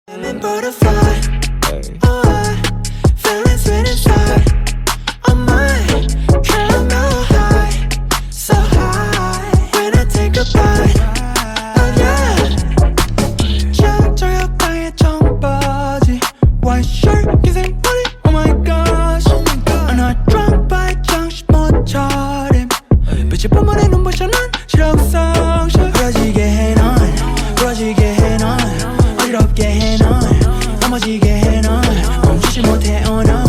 Butterfly, oh, I feeling sweet inside. I might caramel high, so high when I take a bite. Oh yeah, 저녁방에 청바지, white shirt, kissing body. Oh my gosh, I'm not drunk by 정신 못 차림. 빛이 뿜어내 눈부셔 난 실력상실. 부러지게 해 넌, 부러지게 해 넌, 어지럽게 해 넌, 넘어지게 해 넌, 멈추지 못해 oh no.